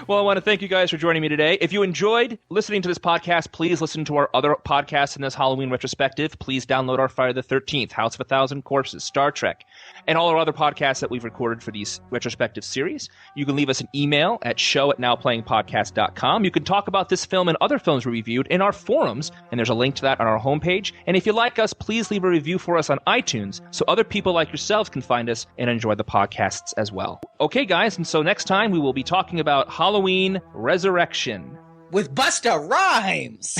Well, I want to thank you guys for joining me today. If you enjoyed listening to this podcast, please listen to our other podcasts in this Halloween retrospective. Please download our Friday the 13th, House of a Thousand Corpses, Star Trek, and all our other podcasts that we've recorded for these retrospective series. You can leave us an email at show@nowplayingpodcast.com. You can talk about this film and other films we reviewed in our forums, and there's a link to that on our homepage. And if you like us, please leave a review for us on iTunes so other people like yourselves can find us and enjoy the podcasts as well. Okay, guys, and so next time we will be talking about Halloween Resurrection. With Busta Rhymes!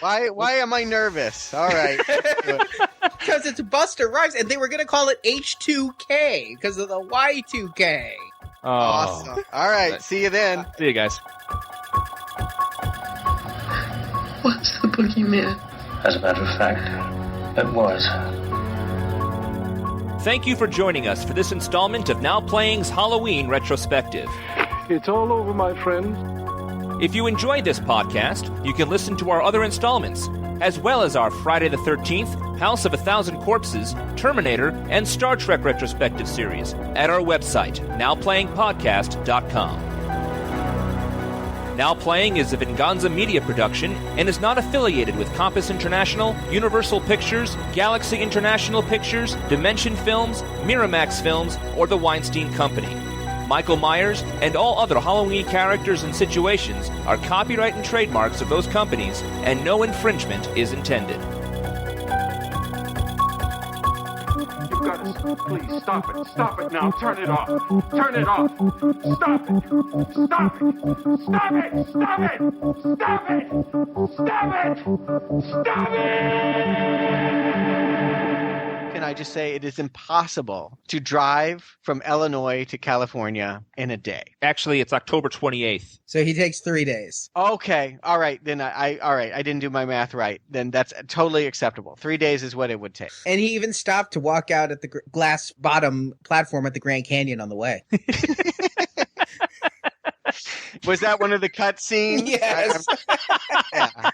Why am I nervous? All right. Because it's Busta Rhymes, and they were going to call it H2K because of the Y2K. Oh. Awesome. All right. See you then. See you guys. What's the boogeyman? As a matter of fact, it was. Thank you for joining us for this installment of Now Playing's Halloween Retrospective. It's all over, my friends. If you enjoyed this podcast, you can listen to our other installments, as well as our Friday the 13th, House of a Thousand Corpses, Terminator, and Star Trek retrospective series at our website, nowplayingpodcast.com. Now Playing is a Venganza Media production and is not affiliated with Compass International, Universal Pictures, Galaxy International Pictures, Dimension Films, Miramax Films, or the Weinstein Company. Michael Myers and all other Halloween characters and situations are copyright and trademarks of those companies, and no infringement is intended. You guys, please stop it. Stop it now. Turn it off. Turn it off. Stop it. Stop it. Stop it. Stop it. Stop it. Stop it. Stop it. Can I just say it is impossible to drive from Illinois to California in a day? Actually, it's October 28th. So he takes 3 days. Okay. All right. Then I didn't do my math right. Then that's totally acceptable. 3 days is what it would take. And he even stopped to walk out at the glass bottom platform at the Grand Canyon on the way. Was that one of the cut scenes? Yes. Yeah.